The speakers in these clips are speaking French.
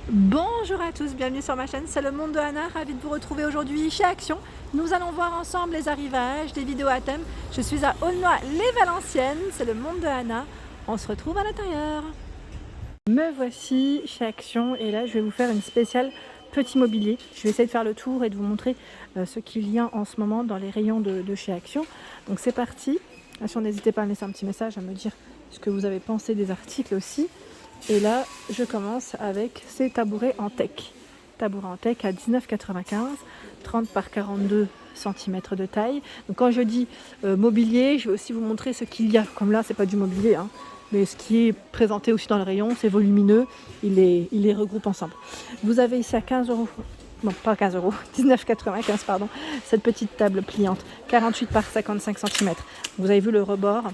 Bonjour à tous, bienvenue sur ma chaîne, c'est le monde de Anna, ravi de vous retrouver aujourd'hui chez Action. Nous allons voir ensemble les arrivages, des vidéos à thème. Je suis à Aulnoy-les-Valenciennes, c'est le monde de Anna. On se retrouve à l'intérieur. Me voici chez Action et là je vais vous faire une spéciale petit mobilier. Je vais essayer de faire le tour et de vous montrer ce qu'il y a en ce moment dans les rayons de chez Action. Donc c'est parti. Attention, n'hésitez pas à me laisser un petit message, à me dire ce que vous avez pensé des articles aussi. Et là, je commence avec ces tabourets en teck. Tabourets en teck à 19,95 €, 30 par 42 cm de taille. Donc quand je dis mobilier, je vais aussi vous montrer ce qu'il y a. Comme là, c'est pas du mobilier, hein, mais ce qui est présenté aussi dans le rayon, c'est volumineux, il les regroupe ensemble. Vous avez ici à 15 €, non pas 15 €, 19,95 € pardon, cette petite table pliante, 48 par 55 cm. Vous avez vu le rebord,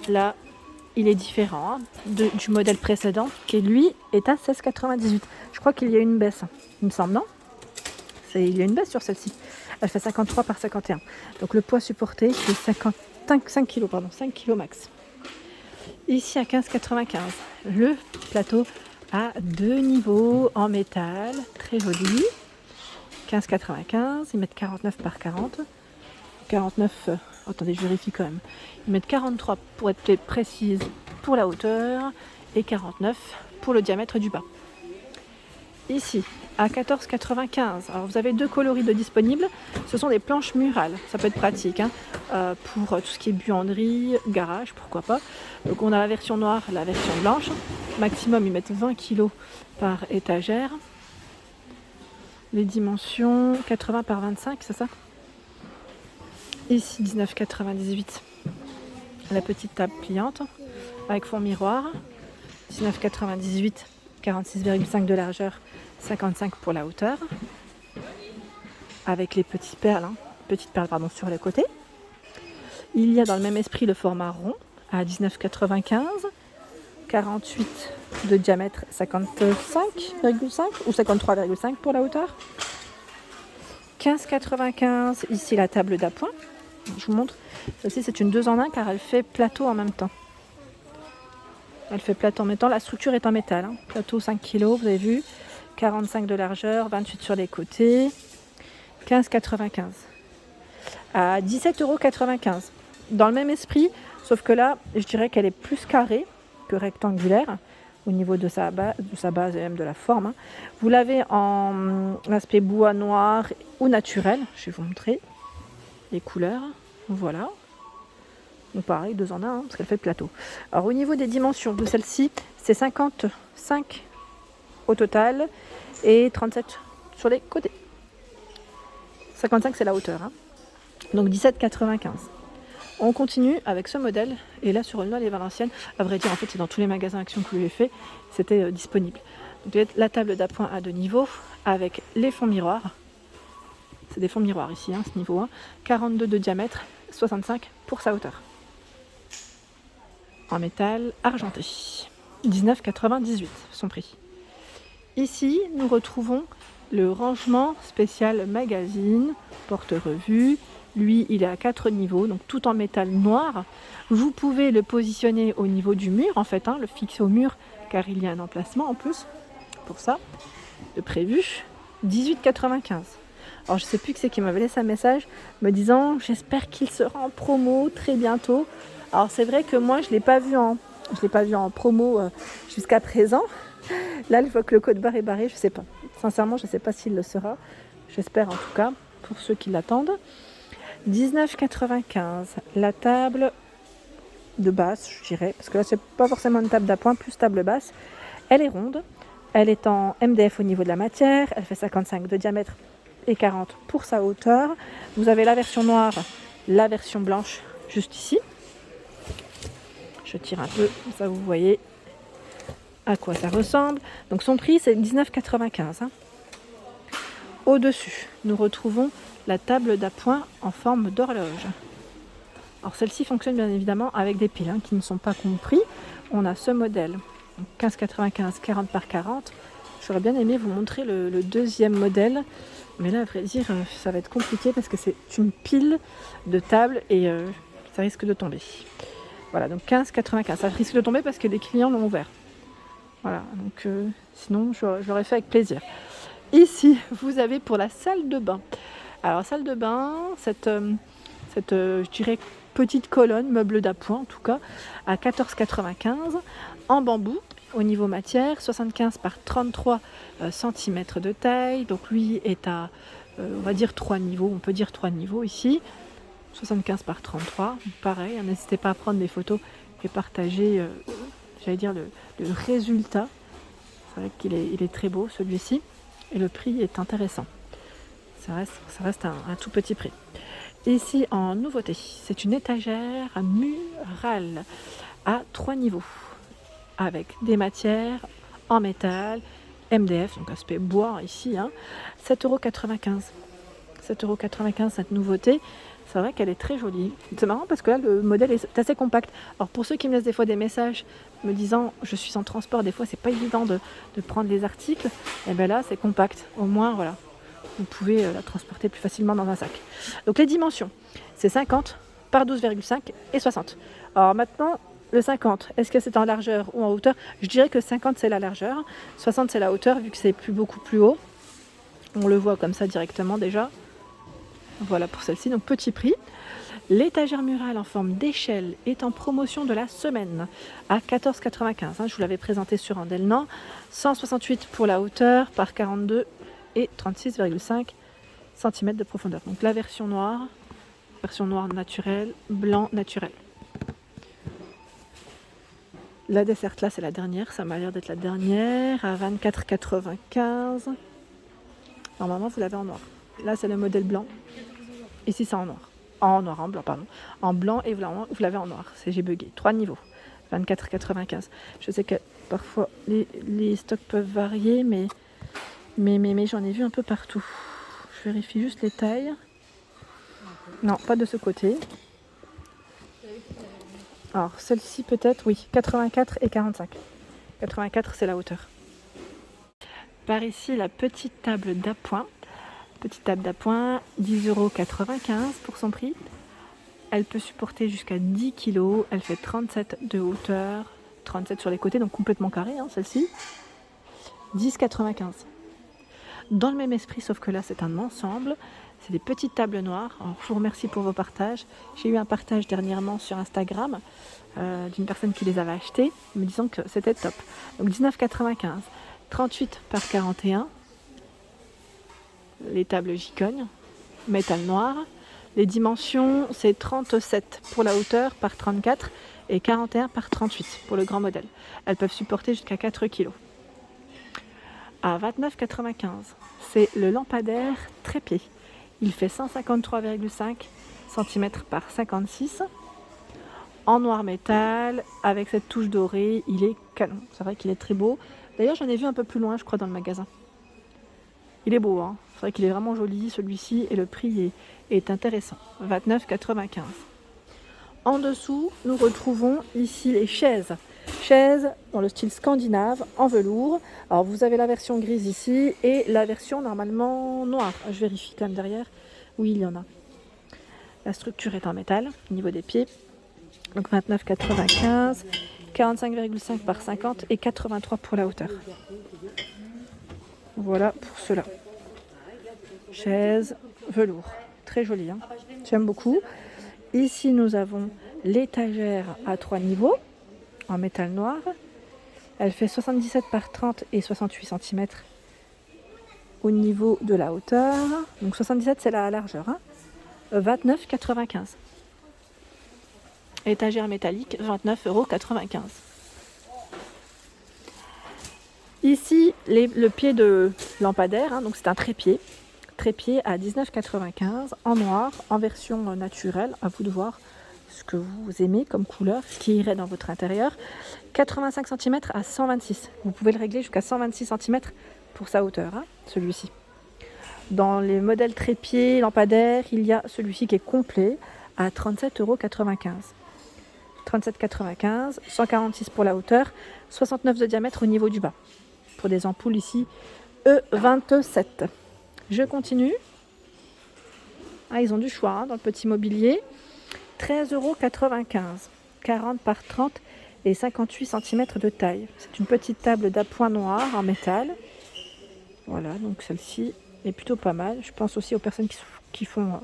là, il est différent du modèle précédent qui lui est à 16,98 €. Je crois qu'il y a une baisse, il me semble, non? Il y a une baisse sur celle-ci. Elle fait 53 par 51. Donc le poids supporté c'est 5 kg, pardon, 5 kg max. Ici à 15,95 €, le plateau à 2 niveaux en métal, très joli. 15,95 €, ils mettent 49 par 40. 49, attendez, je vérifie quand même. Ils mettent 43 pour être précise pour la hauteur et 49 pour le diamètre du bas. Ici, à 14,95 €, alors vous avez deux coloris de disponibles. Ce sont des planches murales, ça peut être pratique hein, pour tout ce qui est buanderie, garage, pourquoi pas. Donc on a la version noire, la version blanche. Maximum, ils mettent 20 kg par étagère. Les dimensions 80 par 25, c'est ça? Ici 19,98 €, la petite table pliante avec fond miroir. 19,98 €, 46,5 de largeur, 55 pour la hauteur. Avec les petites perles sur les côtés. Il y a dans le même esprit le format rond à 19,95 €, 48 de diamètre, 55,5 ou 53,5 pour la hauteur. 15,95 €, ici la table d'appoint. Je vous montre, celle-ci c'est une 2 en 1 car elle fait plateau en même temps. Elle fait plateau en même temps, la structure est en métal. Hein. Plateau 5 kg, vous avez vu, 45 de largeur, 28 sur les côtés. 15,95 € à 17,95 €. Dans le même esprit, sauf que là, je dirais qu'elle est plus carrée que rectangulaire au niveau de sa base et même de la forme. Hein. Vous l'avez en aspect bois noir ou naturel, je vais vous montrer les couleurs, voilà. Donc pareil, 2 en 1, hein, parce qu'elle fait plateau. Alors au niveau des dimensions de celle-ci, c'est 55 au total et 37 sur les côtés. 55 c'est la hauteur, hein. Donc 17,95 €. On continue avec ce modèle, et là sur Aulnoy-les-Valenciennes, à vrai dire en fait c'est dans tous les magasins Action que je l'ai fait, c'était disponible. Donc la table d'appoint à 2 niveaux avec les fonds miroirs. C'est des fonds miroirs ici, hein, ce niveau 1. 42 de diamètre, 65 pour sa hauteur. En métal argenté. 19,98 € son prix. Ici, nous retrouvons le rangement spécial magazine, porte-revue. Lui, il est à 4 niveaux, donc tout en métal noir. Vous pouvez le positionner au niveau du mur, en fait, hein, le fixer au mur, car il y a un emplacement en plus pour ça, de prévu. 18,95 €. Alors je sais plus qui c'est qui m'avait laissé un message me disant j'espère qu'il sera en promo très bientôt. Alors c'est vrai que moi je l'ai pas vu en promo jusqu'à présent. Là, une fois que le code barre est barré, je sais pas. Sincèrement, je sais pas s'il le sera. J'espère en tout cas pour ceux qui l'attendent. 19,95 €. La table de basse, je dirais, parce que là c'est pas forcément une table d'appoint, plus table basse. Elle est ronde. Elle est en MDF au niveau de la matière. Elle fait 55 de diamètre et 40 pour sa hauteur. Vous avez la version noire, la version blanche juste ici. Je tire un peu, ça vous voyez à quoi ça ressemble. Donc son prix c'est 19,95 €. Hein. Au-dessus, nous retrouvons la table d'appoint en forme d'horloge. Alors celle-ci fonctionne bien évidemment avec des piles qui ne sont pas compris. On a ce modèle, 15,95 €, 40 par 40. J'aurais bien aimé vous montrer le deuxième modèle. Mais là, à vrai dire, ça va être compliqué parce que c'est une pile de table et ça risque de tomber. Voilà, donc 15,95 €. Ça risque de tomber parce que les clients l'ont ouvert. Voilà, donc sinon je l'aurais fait avec plaisir. Ici, vous avez pour la salle de bain. Alors, salle de bain, je dirais, petite colonne, meuble d'appoint en tout cas, à 14,95 en bambou. Au niveau matière, 75 par 33 cm de taille. Donc lui est à, on va dire 3 niveaux. On peut dire 3 niveaux ici. 75 par 33. Pareil, n'hésitez pas à prendre des photos et partager, j'allais dire, le résultat. C'est vrai qu'il est très beau celui-ci. Et le prix est intéressant. Ça reste un tout petit prix. Ici, en nouveauté, c'est une étagère murale à 3 niveaux. Avec des matières en métal, MDF, donc aspect bois ici, 7,95 €. 7,95 € cette nouveauté. C'est vrai qu'elle est très jolie. C'est marrant parce que là, le modèle est assez compact. Alors pour ceux qui me laissent des fois des messages me disant je suis en transport, des fois c'est pas évident de prendre les articles, et bien là c'est compact. Au moins voilà, vous pouvez la transporter plus facilement dans un sac. Donc les dimensions, c'est 50 par 12,5 et 60. Alors maintenant, le 50, est-ce que c'est en largeur ou en hauteur? Je dirais que 50 c'est la largeur, 60 c'est la hauteur vu que c'est beaucoup plus haut. On le voit comme ça directement déjà. Voilà pour celle-ci, donc petit prix. L'étagère murale en forme d'échelle est en promotion de la semaine à 14,95 €. Je vous l'avais présenté sur Andelnan. 168 pour la hauteur par 42 et 36,5 cm de profondeur. Donc la version noire naturelle, blanc naturel. La desserte là c'est la dernière, ça m'a l'air d'être la dernière, à 24,95 €. Normalement vous l'avez en noir. Là c'est le modèle blanc. Ici c'est en noir. En blanc, pardon. En blanc et vous l'avez en noir. J'ai bugué. 3 niveaux. 24,95 €. Je sais que parfois les stocks peuvent varier, mais j'en ai vu un peu partout. Je vérifie juste les tailles. Non, pas de ce côté. Alors celle-ci peut-être, oui. 84 et 45. 84 c'est la hauteur. Par ici la petite table d'appoint. Petite table d'appoint, 10,95 € pour son prix. Elle peut supporter jusqu'à 10 kg. Elle fait 37 de hauteur, 37 sur les côtés, donc complètement carré, celle-ci. 10,95 €. Dans le même esprit, sauf que là, c'est un ensemble. C'est des petites tables noires. Alors, je vous remercie pour vos partages. J'ai eu un partage dernièrement sur Instagram d'une personne qui les avait achetées, me disant que c'était top. Donc 19,95 €. 38 par 41. Les tables gicogne, métal noir. Les dimensions, c'est 37 pour la hauteur par 34 et 41 par 38 pour le grand modèle. Elles peuvent supporter jusqu'à 4 kg. À 29,95 €, c'est le lampadaire trépied. Il fait 153,5 cm par 56. En noir métal, avec cette touche dorée, il est canon. C'est vrai qu'il est très beau. D'ailleurs, j'en ai vu un peu plus loin, je crois, dans le magasin. Il est beau, c'est vrai qu'il est vraiment joli celui-ci et le prix est intéressant. 29,95 €. En dessous, nous retrouvons ici les chaises. Chaises dans le style scandinave en velours. Alors vous avez la version grise ici et la version normalement noire. Je vérifie quand même derrière. Oui, il y en a. La structure est en métal au niveau des pieds. Donc 29,95 €, 45,5 par 50 et 83 pour la hauteur. Voilà pour cela. Chaise, velours. Très joli, j'aime beaucoup. Ici, nous avons l'étagère à 3 niveaux, en métal noir. Elle fait 77 par 30 et 68 cm au niveau de la hauteur. Donc 77, c'est la largeur. 29,95 €. Étagère métallique, 29,95 €. Ici, le pied de lampadaire, donc c'est un trépied à 19,95 € en noir, en version naturelle. À vous de voir ce que vous aimez comme couleur, ce qui irait dans votre intérieur. 85 cm à 126. Vous pouvez le régler jusqu'à 126 cm pour sa hauteur, celui-ci. Dans les modèles trépied, lampadaire, il y a celui-ci qui est complet à 37,95 €. 37,95 €, 146 pour la hauteur, 69 de diamètre au niveau du bas. Pour des ampoules ici, E27. Je continue. Ils ont du choix dans le petit mobilier. 13,95 €. 40 par 30 et 58 cm de taille. C'est une petite table d'appoint noir en métal. Voilà, donc celle-ci est plutôt pas mal. Je pense aussi aux personnes qui font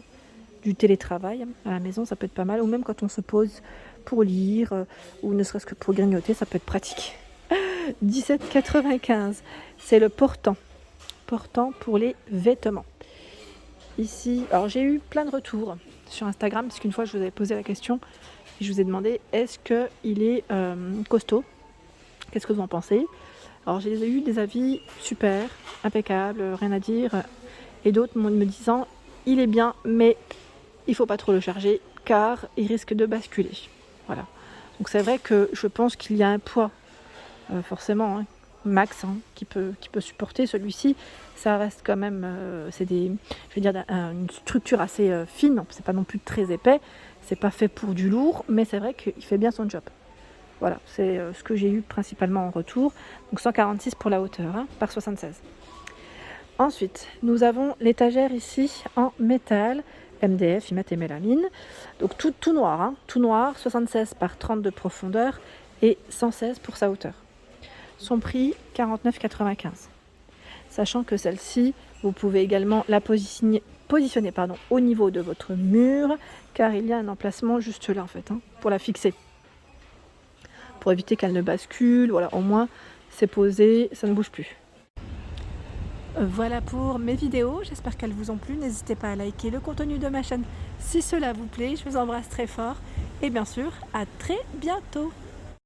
du télétravail à la maison, ça peut être pas mal. Ou même quand on se pose pour lire ou ne serait-ce que pour grignoter, ça peut être pratique. 17,95 €, c'est le portant pour les vêtements. Ici, alors j'ai eu plein de retours sur Instagram, parce qu'une fois je vous avais posé la question et je vous ai demandé est-ce qu'il est costaud, qu'est-ce que vous en pensez. Alors j'ai eu des avis super, impeccable, rien à dire, et d'autres me disant il est bien mais il ne faut pas trop le charger car il risque de basculer. Voilà. Donc c'est vrai que je pense qu'il y a un poids forcément max qui peut supporter celui-ci. Ça reste quand même une structure assez fine, c'est pas non plus très épais, c'est pas fait pour du lourd, mais c'est vrai qu'il fait bien son job. Voilà, c'est ce que j'ai eu principalement en retour. Donc 146 pour la hauteur par 76. Ensuite, nous avons l'étagère ici en métal, MDF, IMET et mélamine. Donc tout noir, tout noir, 76 par 30 de profondeur et 116 pour sa hauteur. Son prix 49,95 €. Sachant que celle-ci, vous pouvez également la positionner au niveau de votre mur, car il y a un emplacement juste là en fait, pour la fixer. Pour éviter qu'elle ne bascule, voilà, au moins c'est posé, ça ne bouge plus. Voilà pour mes vidéos, j'espère qu'elles vous ont plu. N'hésitez pas à liker le contenu de ma chaîne si cela vous plaît. Je vous embrasse très fort et bien sûr à très bientôt.